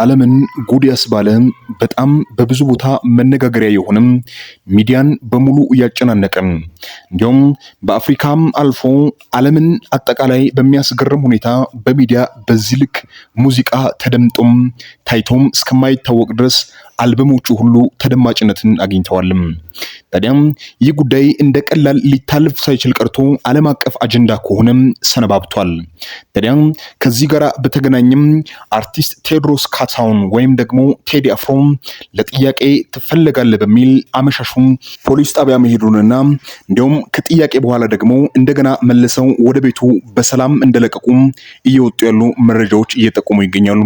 ዓለምን ጉድ ያስባለ በጣም በብዙ ቦታ መነጋገሪያ የሆነም ሚዲያን በሙሉ እያጨናነቀም እንዲሁም በአፍሪካም አልፎ ዓለምን አጠቃላይ በሚያስገርም ሁኔታ በሚዲያ በዚህ ልክ ሙዚቃ ተደምጦም ታይቶም እስከማይታወቅ ድረስ አልበሞቹ ሁሉ ተደማጭነትን አግኝተዋል። ታዲያም ይህ ጉዳይ እንደ ቀላል ሊታለፍ ሳይችል ቀርቶ ዓለም አቀፍ አጀንዳ ከሆነም ሰነባብቷል። ታዲያም ከዚህ ጋር በተገናኘም አርቲስት ቴዎድሮስ ካሳሁን ወይም ደግሞ ቴዲ አፍሮ ለጥያቄ ትፈልጋለህ በሚል አመሻሹን ፖሊስ ጣቢያ መሄዱንና እንዲሁም ከጥያቄ በኋላ ደግሞ እንደገና መለሰው ወደ ቤቱ በሰላም እንደለቀቁ እየወጡ ያሉ መረጃዎች እየጠቆሙ ይገኛሉ።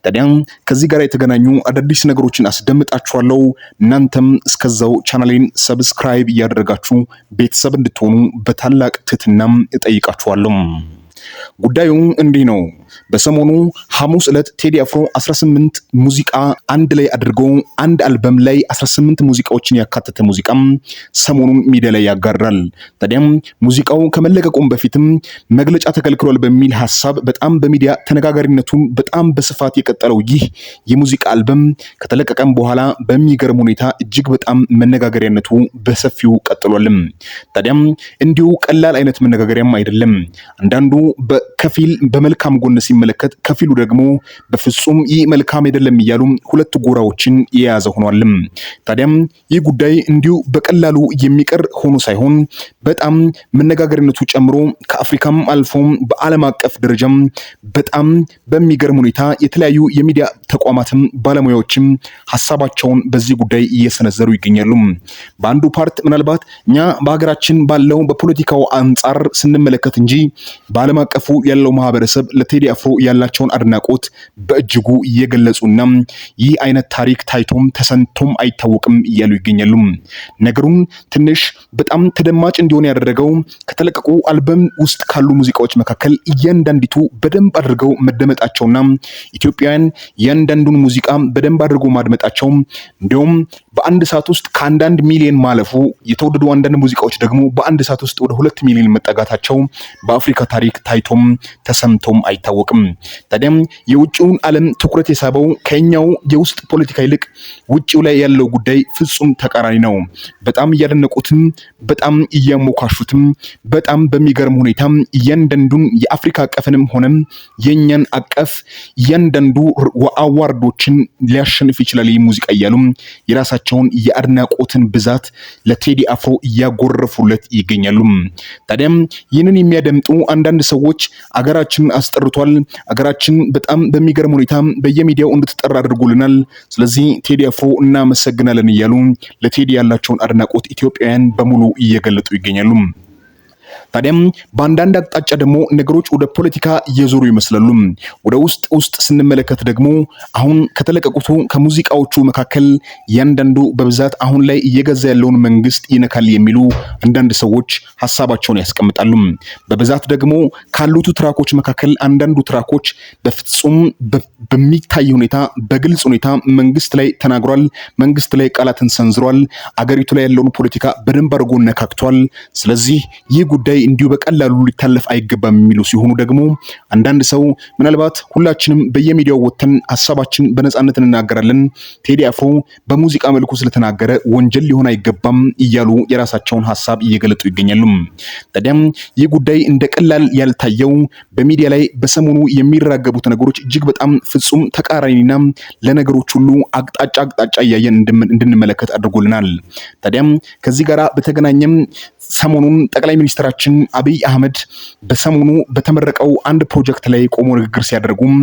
ታዲያም ከዚህ ጋር የተገናኙ አዳዲስ ነገሮችን አስደምጣችኋለሁ። እናንተም እስከዛው ቻናሌን ሰብስክራይብ እያደረጋችሁ ቤተሰብ እንድትሆኑ በታላቅ ትህትና እጠይቃችኋለሁ። ጉዳዩ እንዲህ ነው። በሰሞኑ ሐሙስ ዕለት ቴዲ አፍሮ 18 ሙዚቃ አንድ ላይ አድርጎ አንድ አልበም ላይ 18 ሙዚቃዎችን ያካተተ ሙዚቃም ሰሞኑን ሚዲያ ላይ ያጋራል። ታዲያም ሙዚቃው ከመለቀቁም በፊትም መግለጫ ተከልክሏል በሚል ሐሳብ በጣም በሚዲያ ተነጋጋሪነቱን በጣም በስፋት የቀጠለው ይህ የሙዚቃ አልበም ከተለቀቀም በኋላ በሚገርም ሁኔታ እጅግ በጣም መነጋገሪያነቱ በሰፊው ቀጥሏል። ታዲያም እንዲሁ ቀላል አይነት መነጋገሪያም አይደለም። አንዳንዱ በከፊል በመልካም ጎን ሲመለከት ከፊሉ ደግሞ በፍጹም ይህ መልካም አይደለም እያሉ ሁለት ጎራዎችን የያዘ ሆኗል። ታዲያም ይህ ጉዳይ እንዲሁ በቀላሉ የሚቀር ሆኖ ሳይሆን በጣም መነጋገሪነቱ ጨምሮ ከአፍሪካም አልፎ በዓለም አቀፍ ደረጃም በጣም በሚገርም ሁኔታ የተለያዩ የሚዲያ ተቋማትም ባለሙያዎችም ሐሳባቸውን በዚህ ጉዳይ እየሰነዘሩ ይገኛሉ። በአንዱ ፓርት ምናልባት እኛ በሀገራችን ባለው በፖለቲካው አንጻር ስንመለከት እንጂ በዓለም አቀፉ ያለው ማህበረሰብ ለቴዲ አፍሮ ያላቸውን አድናቆት በእጅጉ እየገለጹና ይህ አይነት ታሪክ ታይቶም ተሰንቶም አይታወቅም እያሉ ይገኛሉ። ነገሩን ትንሽ በጣም ተደማጭ እንዲሆን ያደረገው ከተለቀቁ አልበም ውስጥ ካሉ ሙዚቃዎች መካከል እያንዳንዲቱ በደንብ አድርገው መደመጣቸውና ኢትዮጵያውያን እያንዳንዱን ሙዚቃ በደንብ አድርገው ማድመጣቸው እንዲሁም በአንድ ሰዓት ውስጥ ከአንዳንድ ሚሊዮን ማለፉ የተወደዱ አንዳንድ ሙዚቃዎች ደግሞ በአንድ ሰዓት ውስጥ ወደ 2 ሚሊዮን መጠጋታቸው በአፍሪካ ታሪክ ታይቶም ተሰምቶም አይታወቅም። ታዲያም የውጭውን ዓለም ትኩረት የሳበው ከኛው የውስጥ ፖለቲካ ይልቅ ውጭው ላይ ያለው ጉዳይ ፍጹም ተቃራኒ ነው። በጣም እያደነቁትም በጣም እያሞካሹትም በጣም በሚገርም ሁኔታ እያንዳንዱን የአፍሪካ አቀፍንም ሆነም የኛን አቀፍ እያንዳንዱ አዋርዶችን ሊያሸንፍ ይችላል ይህ ሙዚቃ እያሉ የራሳቸውን የአድናቆትን ብዛት ለቴዲ አፍሮ እያጎረፉለት ይገኛሉ። ታዲያም ይህንን የሚያደምጡ አንዳንድ ሰዎች አገራችን አስጠርቷል፣ አገራችን በጣም በሚገርም ሁኔታ በየሚዲያው እንድትጠራ አድርጎልናል፣ ስለዚህ ቴዲ አፍሮ እናመሰግናለን እያሉ ለቴዲ ያላቸውን አድናቆት ኢትዮጵያውያን በሙሉ እየገለጡ ይገኛሉ። ታዲያም በአንዳንድ አቅጣጫ ደግሞ ነገሮች ወደ ፖለቲካ እየዞሩ ይመስላሉ። ወደ ውስጥ ስንመለከት ደግሞ አሁን ከተለቀቁት ከሙዚቃዎቹ መካከል ያንዳንዱ በብዛት አሁን ላይ እየገዛ ያለውን መንግስት ይነካል የሚሉ አንዳንድ ሰዎች ሐሳባቸውን ያስቀምጣሉ። በብዛት ደግሞ ካሉት ትራኮች መካከል አንዳንዱ ትራኮች በፍጹም በሚታይ ሁኔታ በግልጽ ሁኔታ መንግስት ላይ ተናግሯል፣ መንግስት ላይ ቃላትን ሰንዝሯል፣ አገሪቱ ላይ ያለውን ፖለቲካ በደንብ አድርጎ ነካክቷል። ስለዚህ ይህ ጉዳይ እንዲሁ በቀላሉ ሊታለፍ አይገባም የሚሉ ሲሆኑ ደግሞ አንዳንድ ሰው ምናልባት ሁላችንም በየሚዲያው ወጥተን ሐሳባችን በነጻነት እንናገራለን፣ ቴዲ አፍሮ በሙዚቃ መልኩ ስለተናገረ ወንጀል ሊሆን አይገባም እያሉ የራሳቸውን ሐሳብ እየገለጡ ይገኛሉ። ታዲያም ይህ ጉዳይ እንደ ቀላል ያልታየው በሚዲያ ላይ በሰሞኑ የሚራገቡት ነገሮች እጅግ በጣም ፍጹም ተቃራኒና ለነገሮች ሁሉ አቅጣጫ እያየን እንድንመለከት አድርጎልናል። ታዲያም ከዚህ ጋር በተገናኘም ሰሞኑን ጠቅላይ ሚኒስትራችን አብይ አህመድ በሰሞኑ በተመረቀው አንድ ፕሮጀክት ላይ ቆሞ ንግግር ሲያደርጉም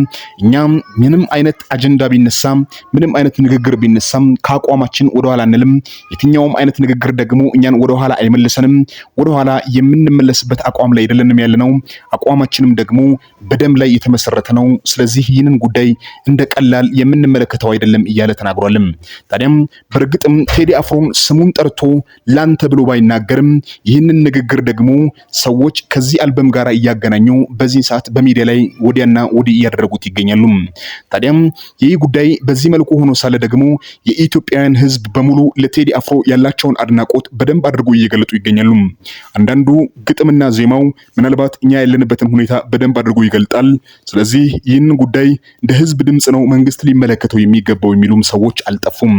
እኛ ምንም አይነት አጀንዳ ቢነሳም ምንም አይነት ንግግር ቢነሳም ከአቋማችን ወደኋላ አንልም፣ የትኛውም አይነት ንግግር ደግሞ እኛን ወደኋላ አይመልሰንም፣ ወደኋላ የምንመለስበት አቋም ላይ አይደለንም ያለነው፣ አቋማችንም ደግሞ በደም ላይ የተመሰረተ ነው። ስለዚህ ይህንን ጉዳይ እንደ ቀላል የምንመለከተው አይደለም እያለ ተናግሯል። ታዲያም በእርግጥም ቴዲ አፍሮን ስሙን ጠርቶ ላንተ ብሎ ባይናገርም ይህንን ንግግር ደግሞ ሰዎች ከዚህ አልበም ጋር እያገናኙ በዚህ ሰዓት በሚዲያ ላይ ወዲያና ወዲህ እያደረጉት ይገኛሉ። ታዲያም ይህ ጉዳይ በዚህ መልኩ ሆኖ ሳለ ደግሞ የኢትዮጵያውያን ሕዝብ በሙሉ ለቴዲ አፍሮ ያላቸውን አድናቆት በደንብ አድርጎ እየገለጡ ይገኛሉ። አንዳንዱ ግጥምና ዜማው ምናልባት እኛ ያለንበትን ሁኔታ በደንብ አድርጎ ይገልጣል። ስለዚህ ይህን ጉዳይ እንደ ሕዝብ ድምጽ ነው መንግስት ሊመለከተው የሚገባው የሚሉም ሰዎች አልጠፉም።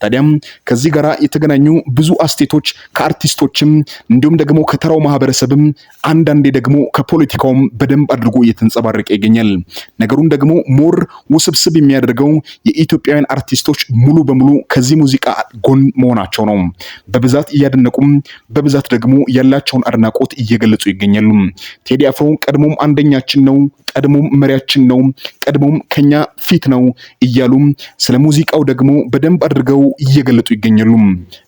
ታዲያም ከዚህ ጋር የተገናኙ ብዙ አስቴቶች ከአርቲስቶችም እንዲሁም ደግሞ ከተራው ማህበረሰብም አንዳንዴ ደግሞ ከፖለቲካውም በደንብ አድርጎ እየተንጸባረቀ ይገኛል። ነገሩን ደግሞ ሞር ውስብስብ የሚያደርገው የኢትዮጵያውያን አርቲስቶች ሙሉ በሙሉ ከዚህ ሙዚቃ ጎን መሆናቸው ነው። በብዛት እያደነቁም በብዛት ደግሞ ያላቸውን አድናቆት እየገለጹ ይገኛሉ። ቴዲ አፍሮ ቀድሞም አንደኛችን ነው፣ ቀድሞም መሪያችን ነው፣ ቀድሞም ከኛ ፊት ነው እያሉ ስለ ሙዚቃው ደግሞ በደንብ አድርገው እየገለጡ ይገኛሉ።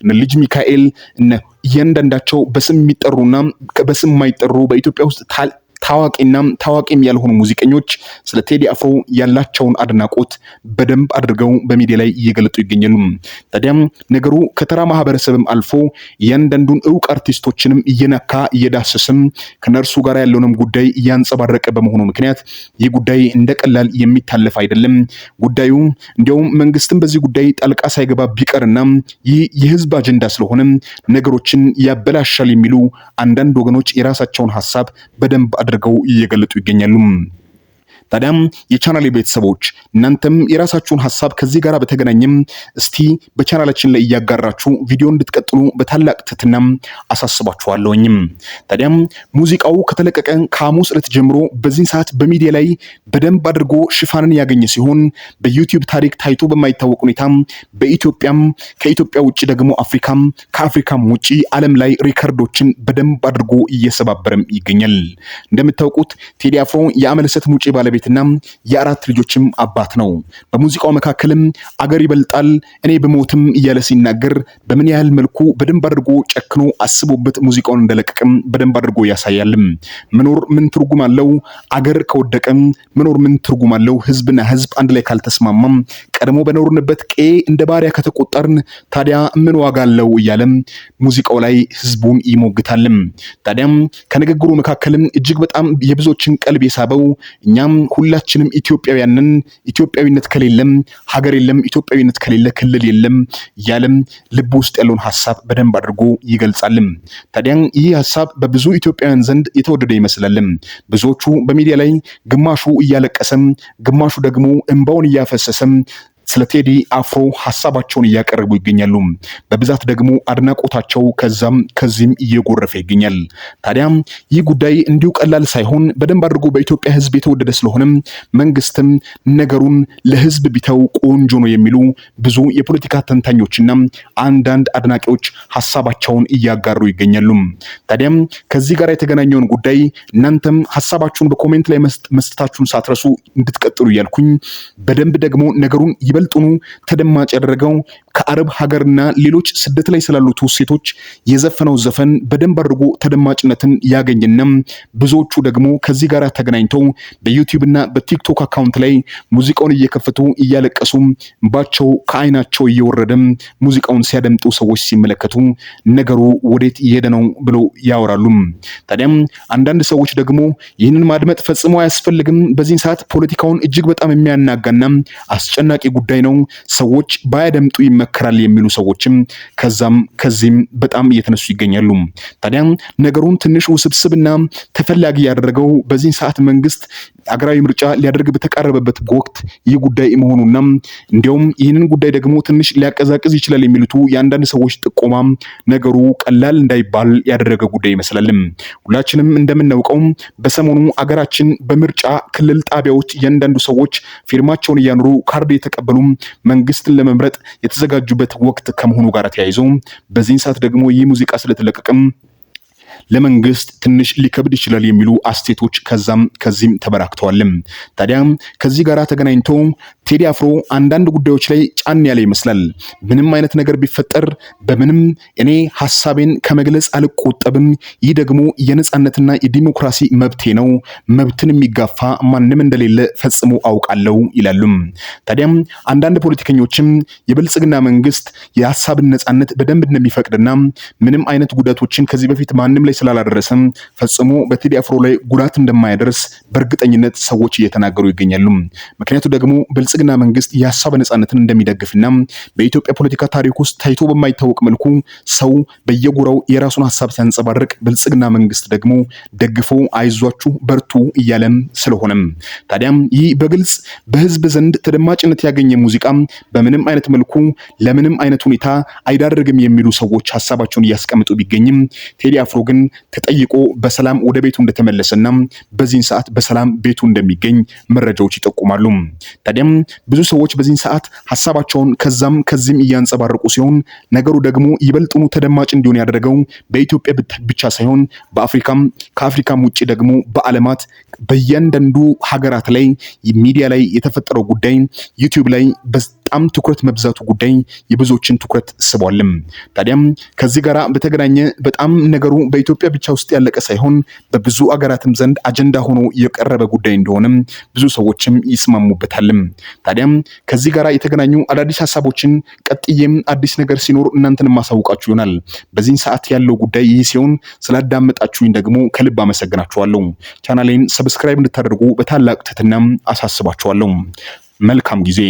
እነ ልጅ ሚካኤል እነ እያንዳንዳቸው በስም የሚጠሩና በስም የማይጠሩ በኢትዮጵያ ውስጥ ታዋቂም ያልሆኑ ሙዚቀኞች ስለ ቴዲ አፍሮ ያላቸውን አድናቆት በደንብ አድርገው በሚዲያ ላይ እየገለጡ ይገኛሉ። ታዲያም ነገሩ ከተራ ማህበረሰብም አልፎ እያንዳንዱን ዕውቅ አርቲስቶችንም እየነካ እየዳሰሰም ከነርሱ ጋር ያለውንም ጉዳይ እያንጸባረቀ በመሆኑ ምክንያት ይህ ጉዳይ እንደቀላል የሚታለፍ አይደለም። ጉዳዩ እንዲያውም መንግስትም በዚህ ጉዳይ ጣልቃ ሳይገባ ቢቀርና ይህ የህዝብ አጀንዳ ስለሆነ ነገሮችን ያበላሻል የሚሉ አንዳንድ ወገኖች የራሳቸውን ሐሳብ በደንብ አድርገው እየገለጡ ይገኛሉ። ታዲያም የቻናሌ ቤተሰቦች እናንተም የራሳችሁን ሐሳብ ከዚህ ጋር በተገናኘም እስቲ በቻናላችን ላይ እያጋራችሁ ቪዲዮ እንድትቀጥሉ በታላቅ ትህትና አሳስባችኋለሁኝ። ታዲያም ሙዚቃው ከተለቀቀ ከሐሙስ ዕለት ጀምሮ በዚህ ሰዓት በሚዲያ ላይ በደንብ አድርጎ ሽፋንን ያገኘ ሲሆን በዩቲዩብ ታሪክ ታይቶ በማይታወቅ ሁኔታ በኢትዮጵያም ከኢትዮጵያ ውጪ ደግሞ አፍሪካም ከአፍሪካም ውጪ ዓለም ላይ ሪከርዶችን በደንብ አድርጎ እየሰባበረም ይገኛል። እንደምታውቁት ቴዲ አፍሮ የአመለሰት ሙጪ ባለቤትና የአራት ልጆችም አባት ነው። በሙዚቃው መካከልም አገር ይበልጣል እኔ በሞትም እያለ ሲናገር በምን ያህል መልኩ በደንብ አድርጎ ጨክኖ አስቦበት ሙዚቃውን እንደለቀቀም በደንብ አድርጎ ያሳያልም። መኖር ምን ትርጉም አለው? አገር ከወደቀም መኖር ምን ትርጉም አለው? ህዝብና ህዝብ አንድ ላይ ካልተስማማም ቀድሞ በኖርንበት ቄ እንደ ባሪያ ከተቆጠርን ታዲያ ምን ዋጋ አለው? እያለም ሙዚቃው ላይ ህዝቡን ይሞግታልም። ታዲያም ከንግግሩ መካከልም እጅግ በጣም የብዙዎችን ቀልብ የሳበው እኛም ሁላችንም ኢትዮጵያውያንን ኢትዮጵያዊነት ከሌለም ሀገር የለም፣ ኢትዮጵያዊነት ከሌለ ክልል የለም ያለም ልብ ውስጥ ያለውን ሐሳብ በደንብ አድርጎ ይገልጻልም። ታዲያ ይህ ሐሳብ በብዙ ኢትዮጵያውያን ዘንድ የተወደደ ይመስላልም። ብዙዎቹ በሚዲያ ላይ ግማሹ እያለቀሰም ግማሹ ደግሞ እንባውን እያፈሰሰም ስለ ቴዲ አፍሮ ሐሳባቸውን እያቀረቡ ይገኛሉ። በብዛት ደግሞ አድናቆታቸው ከዚህም እየጎረፈ ይገኛል። ታዲያም ይህ ጉዳይ እንዲሁ ቀላል ሳይሆን በደንብ አድርጎ በኢትዮጵያ ሕዝብ የተወደደ ስለሆነም መንግስትም ነገሩን ለሕዝብ ቢተው ቆንጆ ነው የሚሉ ብዙ የፖለቲካ ተንታኞችና አንዳንድ አድናቂዎች ሐሳባቸውን እያጋሩ ይገኛሉ። ታዲያም ከዚህ ጋር የተገናኘውን ጉዳይ እናንተም ሐሳባችሁን በኮሜንት ላይ መስጠታችሁን ሳትረሱ እንድትቀጥሉ እያልኩኝ በደንብ ደግሞ ነገሩን ይበልጡኑ ተደማጭ ያደረገው ከአረብ ሀገርና ሌሎች ስደት ላይ ስላሉት ሴቶች የዘፈነው ዘፈን በደንብ አድርጎ ተደማጭነትን ያገኝና ብዙዎቹ ደግሞ ከዚህ ጋር ተገናኝተው በዩቲዩብና በቲክቶክ አካውንት ላይ ሙዚቃውን እየከፈቱ እያለቀሱ እንባቸው ከዓይናቸው እየወረደ ሙዚቃውን ሲያደምጡ ሰዎች ሲመለከቱ ነገሩ ወዴት እየሄደ ነው ብለው ያወራሉ። ታዲያም አንዳንድ ሰዎች ደግሞ ይህንን ማድመጥ ፈጽሞ አያስፈልግም፣ በዚህ ሰዓት ፖለቲካውን እጅግ በጣም የሚያናጋና አስጨናቂ ጉዳይ ነው፣ ሰዎች ባያደምጡ ይመከራል የሚሉ ሰዎችም ከዚህም በጣም እየተነሱ ይገኛሉ። ታዲያ ነገሩን ትንሽ ውስብስብና ተፈላጊ ያደረገው በዚህ ሰዓት መንግስት አገራዊ ምርጫ ሊያደርግ በተቃረበበት ወቅት ይህ ጉዳይ መሆኑና እንዲያውም ይህንን ጉዳይ ደግሞ ትንሽ ሊያቀዛቅዝ ይችላል የሚሉት የአንዳንድ ሰዎች ጥቆማ ነገሩ ቀላል እንዳይባል ያደረገ ጉዳይ ይመስላል። ሁላችንም እንደምናውቀው በሰሞኑ አገራችን በምርጫ ክልል ጣቢያዎች እያንዳንዱ ሰዎች ፊርማቸውን እያኖሩ ካርድ የተቀበሉ መንግስትን ለመምረጥ የተዘጋጁበት ወቅት ከመሆኑ ጋር ተያይዞ በዚህ ሰዓት ደግሞ ይህ ሙዚቃ ስለተለቀቀም ለመንግስት ትንሽ ሊከብድ ይችላል የሚሉ አስቴቶች ከዚህም ተበራክተዋል። ታዲያ ከዚህ ጋር ተገናኝቶ ቴዲ አፍሮ አንዳንድ ጉዳዮች ላይ ጫን ያለ ይመስላል። ምንም አይነት ነገር ቢፈጠር በምንም እኔ ሐሳቤን ከመግለጽ አልቆጠብም፣ ይህ ደግሞ የነጻነትና የዲሞክራሲ መብቴ ነው፣ መብትን የሚጋፋ ማንም እንደሌለ ፈጽሞ አውቃለሁ ይላሉ። ታዲያም አንዳንድ ፖለቲከኞችም የብልጽግና መንግስት የሐሳብን ነጻነት በደንብ እንደሚፈቅድና ምንም አይነት ጉዳቶችን ከዚህ በፊት ማንም ላይ ስላላደረሰም ፈጽሞ በቴዲ አፍሮ ላይ ጉዳት እንደማያደርስ በእርግጠኝነት ሰዎች እየተናገሩ ይገኛሉ። ምክንያቱ ደግሞ ብልጽግና መንግስት የሐሳብ ነጻነትን እንደሚደግፍና በኢትዮጵያ ፖለቲካ ታሪክ ውስጥ ታይቶ በማይታወቅ መልኩ ሰው በየጎራው የራሱን ሐሳብ ሲያንጸባርቅ ብልጽግና መንግስት ደግሞ ደግፎ አይዟችሁ በርቱ እያለም ስለሆነም ታዲያም ይህ በግልጽ በህዝብ ዘንድ ተደማጭነት ያገኘ ሙዚቃ በምንም አይነት መልኩ ለምንም አይነት ሁኔታ አይዳርግም የሚሉ ሰዎች ሐሳባቸውን እያስቀምጡ ቢገኝም ቴዲ አፍሮ ግን ተጠይቆ በሰላም ወደ ቤቱ እንደተመለሰና በዚህን ሰዓት በሰላም ቤቱ እንደሚገኝ መረጃዎች ይጠቁማሉ። ታዲያም ብዙ ሰዎች በዚህን ሰዓት ሐሳባቸውን ከዚህም እያንጸባረቁ ሲሆን ነገሩ ደግሞ ይበልጡኑ ተደማጭ እንዲሆን ያደረገው በኢትዮጵያ ብቻ ሳይሆን በአፍሪካም ከአፍሪካም ውጪ ደግሞ በዓለማት በእያንዳንዱ ሀገራት ላይ ሚዲያ ላይ የተፈጠረው ጉዳይ ዩቲዩብ ላይ በጣም ትኩረት መብዛቱ ጉዳይ የብዙዎችን ትኩረት ስቧልም። ታዲያም ከዚህ ጋር በተገናኘ በጣም ነገሩ በኢትዮጵያ ብቻ ውስጥ ያለቀ ሳይሆን በብዙ አገራትም ዘንድ አጀንዳ ሆኖ የቀረበ ጉዳይ እንደሆነም ብዙ ሰዎችም ይስማሙበታልም። ታዲያም ከዚህ ጋር የተገናኙ አዳዲስ ሐሳቦችን ቀጥዬም አዲስ ነገር ሲኖር እናንተን ማሳውቃችሁ ይሆናል። በዚህን ሰዓት ያለው ጉዳይ ይህ ሲሆን ስላዳመጣችሁኝ ደግሞ ከልብ አመሰግናችኋለሁ። ቻናሌን ሰብስክራይብ እንድታደርጉ በታላቅ ትህትና አሳስባችኋለሁ። መልካም ጊዜ